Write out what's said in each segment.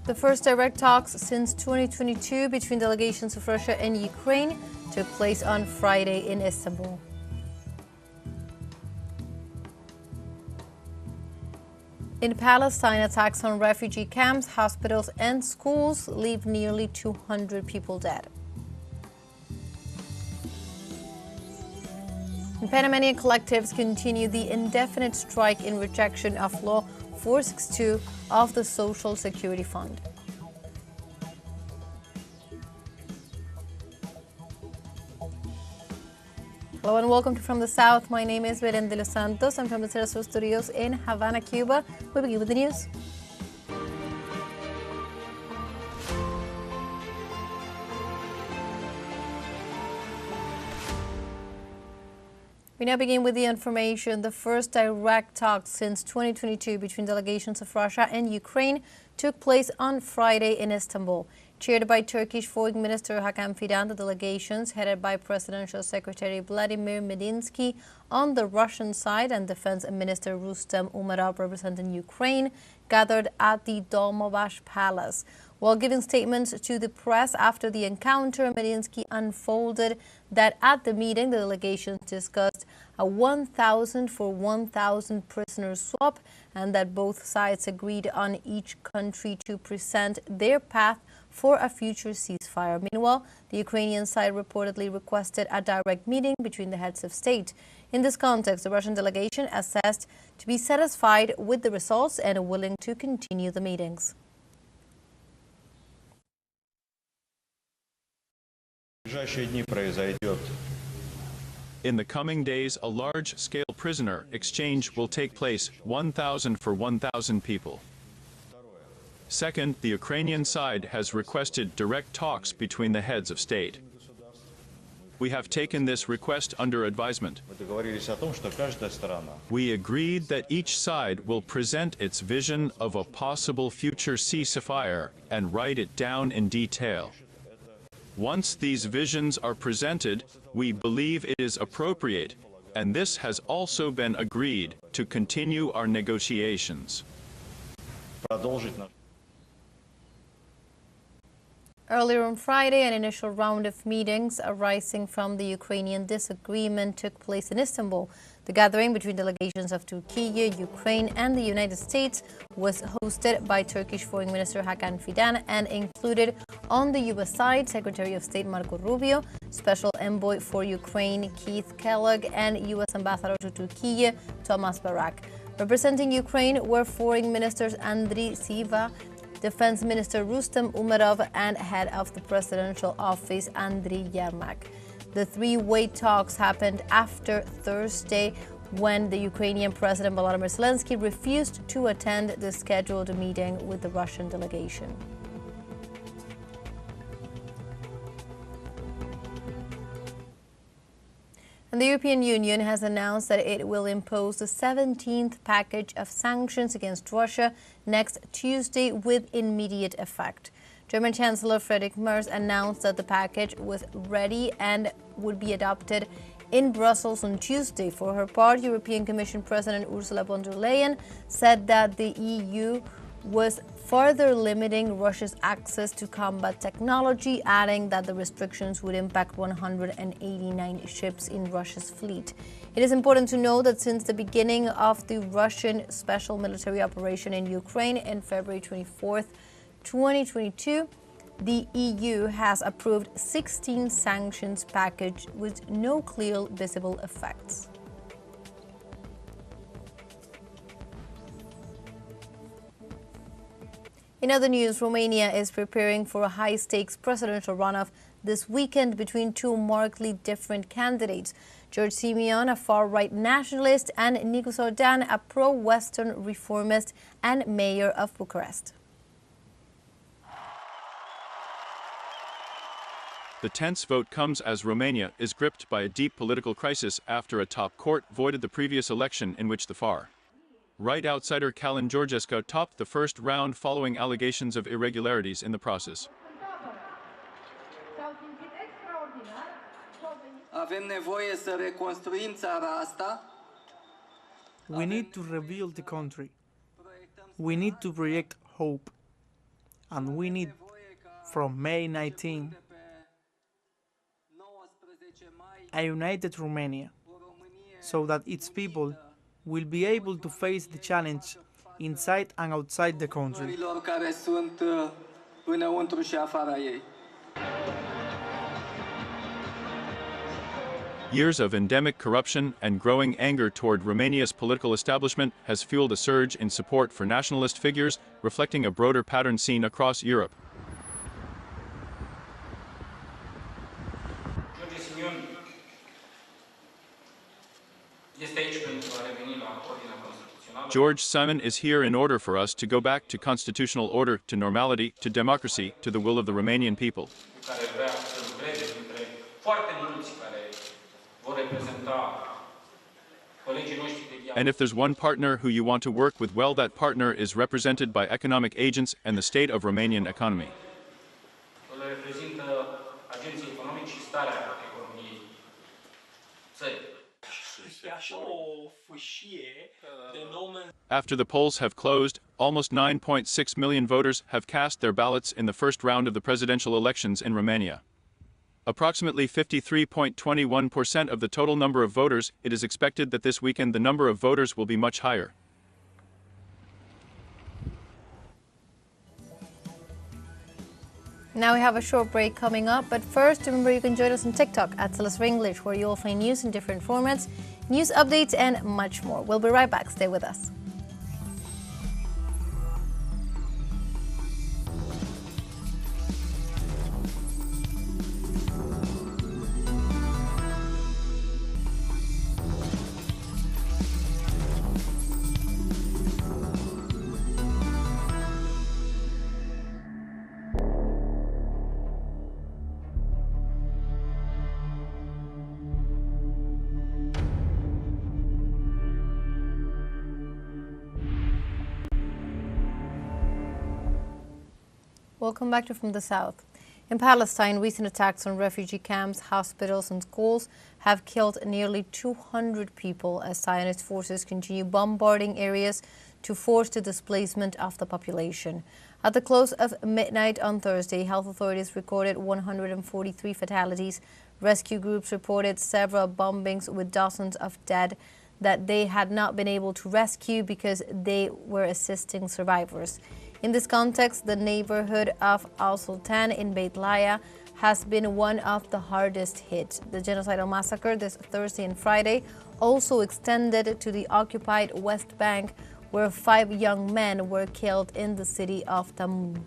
The first direct talks since 2022 between delegations of Russia and Ukraine took place on Friday in Istanbul. In Palestine, attacks on refugee camps, hospitals, and schools leave nearly 200 people dead. And Panamanian collectives continue the indefinite strike in rejection of Law 462 of the Social Security Fund. Hello and welcome to From the South. My name is Belen de los Santos. I'm from the teleSUR studios in Havana, Cuba. We begin with the news. We now begin with the information. The first direct talks since 2022 between delegations of Russia and Ukraine took place on Friday in Istanbul. Chaired by Turkish Foreign Minister Hakan Fidan, the delegations, headed by Presidential Secretary Vladimir Medinsky on the Russian side and Defense Minister Rustem Umerov representing Ukraine, gathered at the Dolmabahce Palace. While giving statements to the press after the encounter, Medinsky unfolded that at the meeting, the delegations discussed a 1,000 for 1,000 prisoner swap and that both sides agreed on each country to present their path for a future ceasefire. Meanwhile, the Ukrainian side reportedly requested a direct meeting between the heads of state. In this context, the Russian delegation assessed to be satisfied with the results and willing to continue the meetings. In the coming days, a large-scale prisoner exchange will take place, 1,000 for 1,000 people. Second, the Ukrainian side has requested direct talks between the heads of state. We have taken this request under advisement. We agreed that each side will present its vision of a possible future ceasefire and write it down in detail. Once these visions are presented, we believe it is appropriate, and this has also been agreed, to continue our negotiations. Earlier on Friday, an initial round of meetings arising from the Ukrainian disagreement took place in Istanbul. The gathering between delegations of Turkey, Ukraine, and the United States was hosted by Turkish Foreign Minister Hakan Fidan and included on the U.S. side Secretary of State Marco Rubio, Special Envoy for Ukraine Keith Kellogg, and U.S. Ambassador to Turkey Thomas Barak. Representing Ukraine were Foreign Ministers Andriy Sybiha, Defense Minister Rustem Umerov, and Head of the Presidential Office Andriy Yermak. The three-way talks happened after Thursday when the Ukrainian President Volodymyr Zelensky refused to attend the scheduled meeting with the Russian delegation. And the European Union has announced that it will impose the 17th package of sanctions against Russia next Tuesday with immediate effect. German Chancellor Friedrich Merz announced that the package was ready and would be adopted in Brussels on Tuesday. For her part, European Commission President Ursula von der Leyen said that the EU was further limiting Russia's access to combat technology, adding that the restrictions would impact 189 ships in Russia's fleet. It is important to know that since the beginning of the Russian special military operation in Ukraine in February 24th, 2022, the EU has approved 16 sanctions package with no clear visible effects. In other news, Romania is preparing for a high-stakes presidential runoff this weekend between two markedly different candidates. George Simeon, a far-right nationalist, and Nicu Sordan, a pro-Western reformist and mayor of Bucharest. The tense vote comes as Romania is gripped by a deep political crisis after a top court voided the previous election in which the far-right outsider Calin Georgescu topped the first round following allegations of irregularities in the process. We need to rebuild the country. We need to project hope. and we need from May 19 a united Romania, so that its people will be able to face the challenge inside and outside the country. Years of endemic corruption and growing anger toward Romania's political establishment has fueled a surge in support for nationalist figures, reflecting a broader pattern seen across Europe. George Simon is here in order for us to go back to constitutional order, to normality, to democracy, to the will of the Romanian people. And if there's one partner who you want to work with, well, that partner is represented by economic agents and the state of Romanian economy. After the polls have closed, almost 9.6 million voters have cast their ballots in the first round of the presidential elections in Romania. Approximately 53.21% of the total number of voters. It is expected that this weekend the number of voters will be much higher. Now we have a short break coming up, but first remember you can join us on TikTok at teleSUR English, where you'll find news in different formats, news updates and much more. We'll be right back. Stay with us. Welcome back to From the South. In Palestine, recent attacks on refugee camps, hospitals and schools have killed nearly 200 people as Zionist forces continue bombarding areas to force the displacement of the population. At the close of midnight on Thursday, health authorities recorded 143 fatalities. Rescue groups reported several bombings with dozens of dead that they had not been able to rescue because they were assisting survivors. In this context, the neighborhood of Al-Sultan in Beit Laia has been one of the hardest hit. The genocidal massacre this Thursday and Friday also extended to the occupied West Bank, where 5 young men were killed in the city of Tammuz.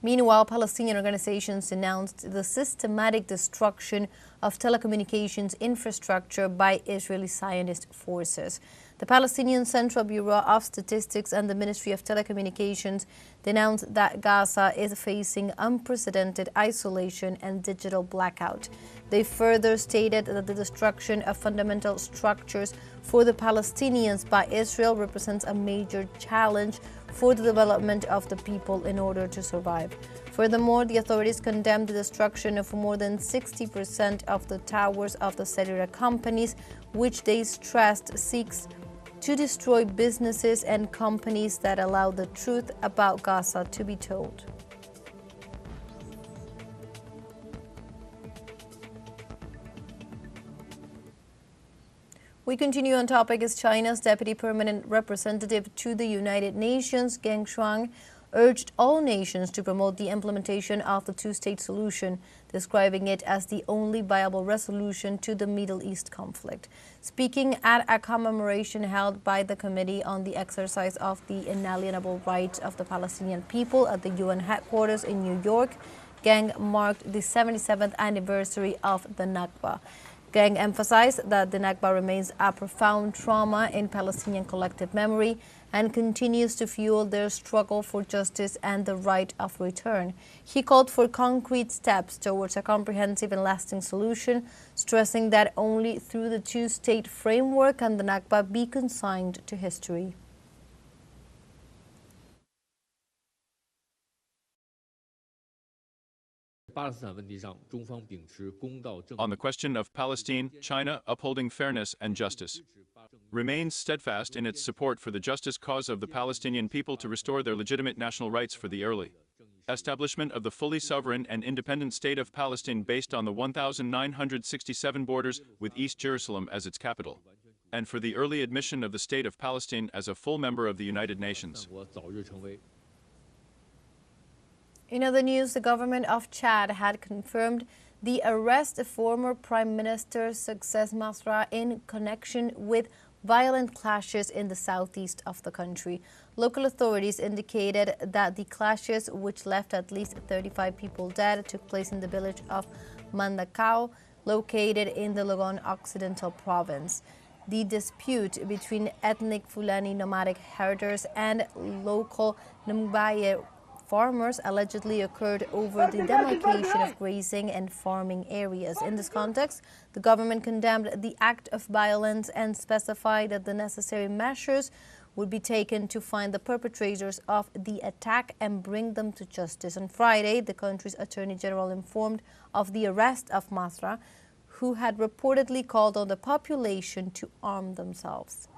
Meanwhile, Palestinian organizations denounced the systematic destruction of telecommunications infrastructure by Israeli Zionist forces. The Palestinian Central Bureau of Statistics and the Ministry of Telecommunications denounced that Gaza is facing unprecedented isolation and digital blackout. They further stated that the destruction of fundamental structures for the Palestinians by Israel represents a major challenge for the development of the people in order to survive. Furthermore, the authorities condemned the destruction of more than 60% of the towers of the cellular companies, which they stressed seeks to destroy businesses and companies that allow the truth about Gaza to be told. We continue on topic as China's Deputy Permanent Representative to the United Nations, Geng Shuang, urged all nations to promote the implementation of the two-state solution, describing it as the only viable resolution to the Middle East conflict. Speaking at a commemoration held by the Committee on the Exercise of the Inalienable Rights of the Palestinian People at the UN headquarters in New York, Geng marked the 77th anniversary of the Nakba. Geng emphasized that the Nakba remains a profound trauma in Palestinian collective memory and continues to fuel their struggle for justice and the right of return. He called for concrete steps towards a comprehensive and lasting solution, stressing that only through the two-state framework can the Nakba be consigned to history. On the question of Palestine, China, upholding fairness and justice, remains steadfast in its support for the justice cause of the Palestinian people to restore their legitimate national rights for the early establishment of the fully sovereign and independent state of Palestine based on the 1967 borders with East Jerusalem as its capital, and for the early admission of the state of Palestine as a full member of the United Nations. In other news, the government of Chad had confirmed the arrest of former Prime Minister Success Masra in connection with violent clashes in the southeast of the country. Local authorities indicated that the clashes, which left at least 35 people dead, took place in the village of Mandacao, located in the Logon Occidental province. The dispute between ethnic Fulani nomadic herders and local Nambaye farmers allegedly occurred over the demarcation of grazing and farming areas. In this context, the government condemned the act of violence and specified that the necessary measures would be taken to find the perpetrators of the attack and bring them to justice. On Friday, the country's Attorney General informed of the arrest of Masra, who had reportedly called on the population to arm themselves.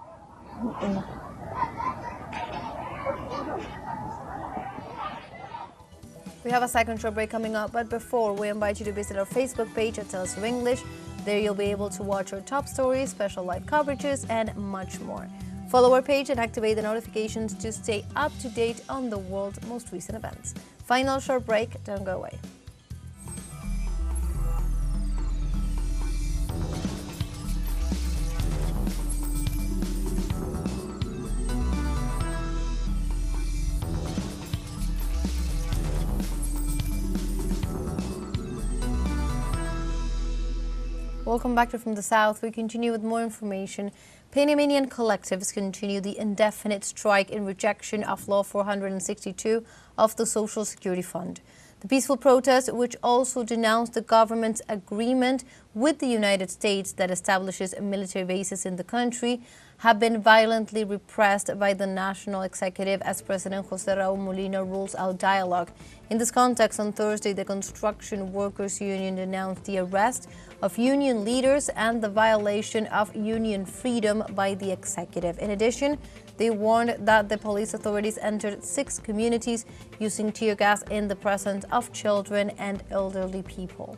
We have a second short break coming up, but before, we invite you to visit our Facebook page at teleSUR English. There you'll be able to watch our top stories, special live coverages, and much more. Follow our page and activate the notifications to stay up to date on the world's most recent events. Final short break, don't go away. Welcome back to From the South. We continue with more information. Panamanian collectives continue the indefinite strike in rejection of Law 462 of the Social Security Fund. The peaceful protest, which also denounced the government's agreement with the United States that establishes military bases in the country, have been violently repressed by the national executive as President José Raúl Molina rules out dialogue. In this context, on Thursday, the Construction Workers Union denounced the arrest of union leaders and the violation of union freedom by the executive. In addition, they warned that the police authorities entered 6 communities using tear gas in the presence of children and elderly people.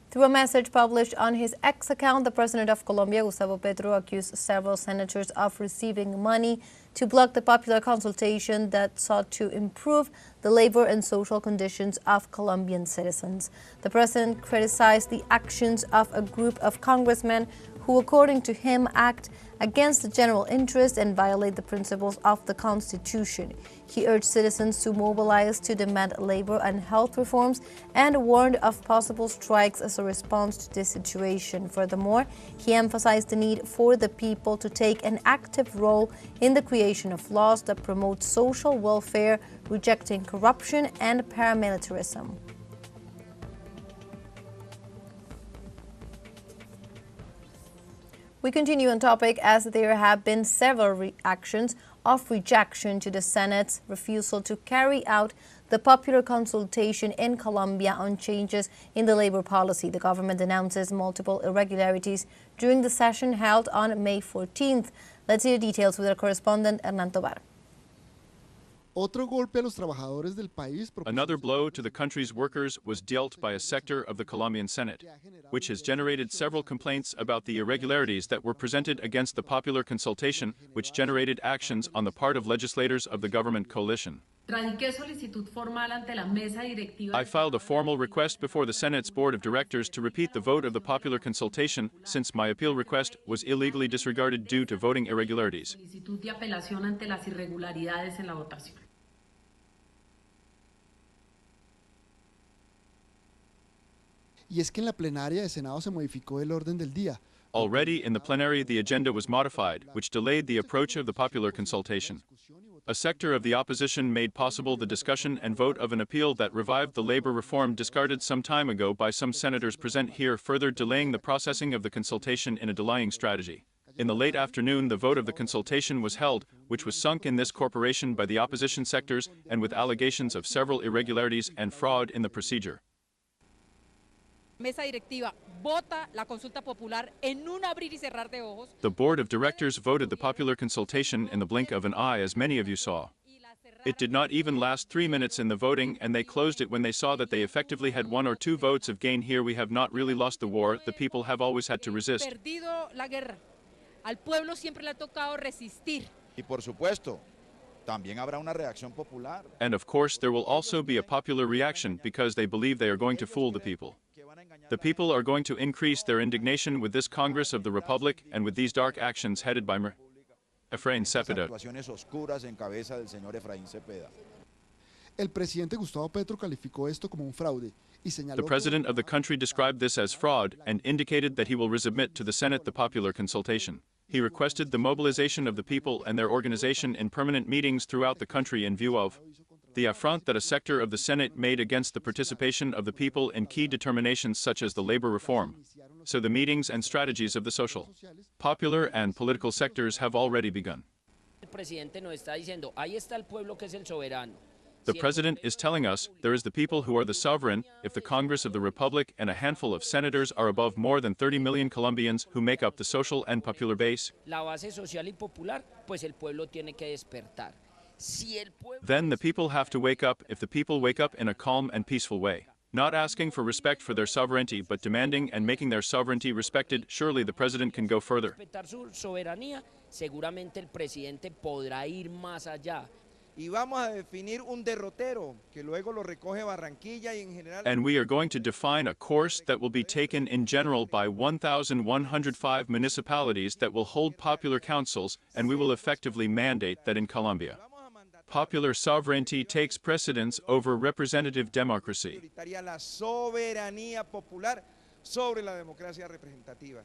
Through a message published on his X account, the president of Colombia, Gustavo Petro, accused several senators of receiving money to block the popular consultation that sought to improve the labor and social conditions of Colombian citizens. The president criticized the actions of a group of congressmen who, according to him, act against the general interest and violate the principles of the Constitution. He urged citizens to mobilize to demand labor and health reforms and warned of possible strikes as a response to this situation. Furthermore, he emphasized the need for the people to take an active role in the creation of laws that promote social welfare, rejecting corruption and paramilitarism. We continue on topic as there have been several reactions of rejection to the Senate's refusal to carry out the popular consultation in Colombia on changes in the labor policy. The government announces multiple irregularities during the session held on May 14th. Let's see the details with our correspondent Hernán Tobar. Another blow to the country's workers was dealt by a sector of the Colombian Senate, which has generated several complaints about the irregularities that were presented against the popular consultation, which generated actions on the part of legislators of the government coalition. I filed a formal request before the Senate's Board of Directors to repeat the vote of the popular consultation, since my appeal request was illegally disregarded due to voting irregularities. Y es que en la plenaria de Senado se modificó el orden del día. Already in the plenary, the agenda was modified, which delayed the approach of the popular consultation. A sector of the opposition made possible the discussion and vote of an appeal that revived the labor reform discarded some time ago by some senators present here, further delaying the processing of the consultation in a delaying strategy. In the late afternoon, the vote of the consultation was held, which was sunk in this corporation by the opposition sectors and with allegations of several irregularities and fraud in the procedure. Mesa directiva vota la consulta popular en un abrir y cerrar de ojos. The board of directors voted the popular consultation in the blink of an eye, as many of you saw. It did not even last 3 minutes in the voting, and they closed it when they saw that they effectively had 1 or 2 votes of gain. Here we have not really lost the war, the people have always had to resist. Perdido la guerra. Al pueblo siempre le ha tocado resistir. Y por supuesto, también habrá una reacción popular. And of course there will also be a popular reaction because they believe they are going to fool the people. The people are going to increase their indignation with this Congress of the Republic and with these dark actions headed by Efraín Cepeda. Actuaciones oscuras en cabeza del señor Efraín Cepeda. El presidente Gustavo Petro calificó esto como un fraude y señaló The president of the country described this as fraud and indicated that he will resubmit to the Senate the popular consultation. He requested the mobilization of the people and their organization in permanent meetings throughout the country in view of the affront that a sector of the Senate made against the participation of the people in key determinations such as the labor reform. So the meetings and strategies of the social, popular, and political sectors have already begun. El presidente nos está diciendo, ahí está el pueblo que es el soberano. The president is telling us there is the people who are the sovereign if the Congress of the Republic and a handful of senators are above more than 30 million Colombians who make up the social and popular base. La base social y popular, pues el pueblo tiene que despertar. Si el pueblo... Then the people have to wake up if the people wake up in a calm and peaceful way. Not asking for respect for their sovereignty, but demanding and making their sovereignty respected. Surely the president can go further. Respetar su soberanía, seguramente el presidente podrá ir más allá. Y vamos a definir un derrotero que luego lo recoge Barranquilla y en general. And we are going to define a course that will be taken in general by 1,105 municipalities that will hold popular councils, and we will effectively mandate that in Colombia, popular sovereignty takes precedence over representative democracy. La soberanía popular sobre la democracia representativa.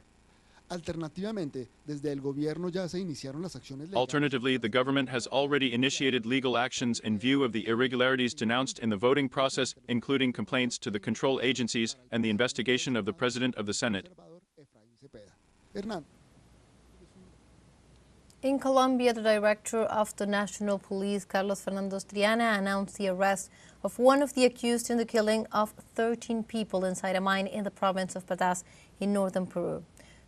Alternativamente, desde el gobierno ya se iniciaron las acciones legales. Alternatively, the government has already initiated legal actions in view of the irregularities denounced in the voting process, including complaints to the control agencies and the investigation of the President of the Senate. Hernán. In Colombia, the director of the National Police, Carlos Fernando Triana, announced the arrest of one of the accused in the killing of 13 people inside a mine in the province of Patás in northern Peru.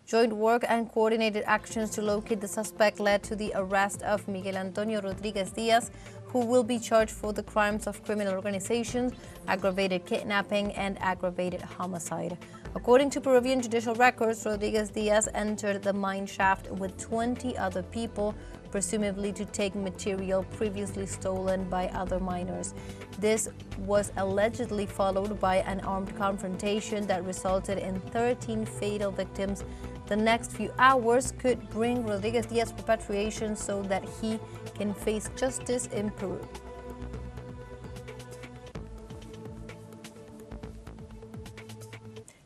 Joint work and coordinated actions to locate the suspect led to the arrest of Miguel Antonio Rodriguez Diaz, who will be charged for the crimes of criminal organizations, aggravated kidnapping, and aggravated homicide. According to Peruvian judicial records, Rodriguez Diaz entered the mine shaft with 20 other people, presumably to take material previously stolen by other miners. This was allegedly followed by an armed confrontation that resulted in 13 fatal victims. The next few hours could bring Rodriguez Diaz's repatriation so that he can face justice in Peru.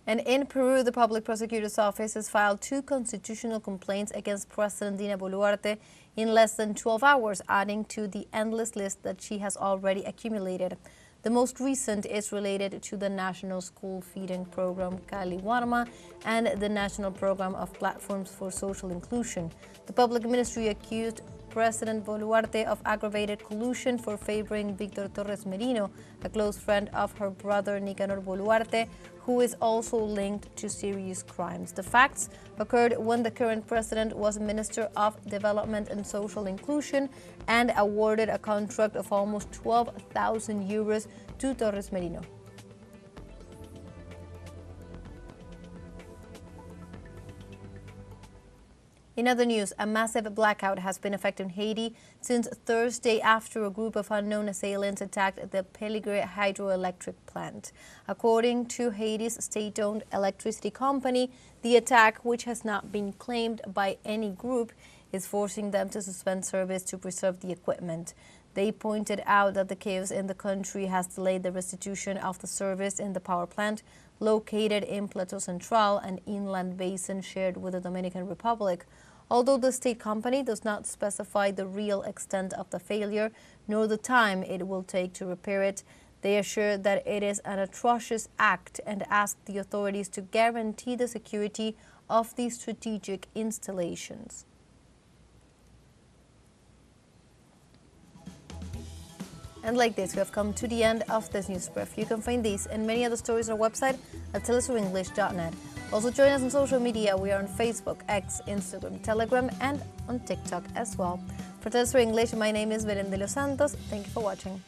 And in Peru, the Public Prosecutor's Office has filed 2 constitutional complaints against President Dina Boluarte in less than 12 hours, adding to the endless list that she has already accumulated. The most recent is related to the National School Feeding Program Cali Warma and the National Program of Platforms for Social Inclusion. The public ministry accused President Boluarte of aggravated collusion for favoring Victor Torres Merino, a close friend of her brother Nicanor Boluarte, who is also linked to serious crimes. The facts occurred when the current president was Minister of Development and Social Inclusion and awarded a contract of almost 12,000 euros to Torres Merino. In other news, a massive blackout has been affecting Haiti since Thursday after a group of unknown assailants attacked the Peligre hydroelectric plant. According to Haiti's state-owned electricity company, the attack, which has not been claimed by any group, is forcing them to suspend service to preserve the equipment. They pointed out that the chaos in the country has delayed the restitution of the service in the power plant located in Plateau Central, an inland basin shared with the Dominican Republic. Although the state company does not specify the real extent of the failure nor the time it will take to repair it, they assure that it is an atrocious act and ask the authorities to guarantee the security of the strategic installations. And like this, we have come to the end of this news brief. You can find these and many other stories on our website at telesurenglish.net. Also join us on social media. We are on Facebook, X, Instagram, Telegram, and on TikTok as well. For TeleSUR English, my name is Belén de los Santos. Thank you for watching.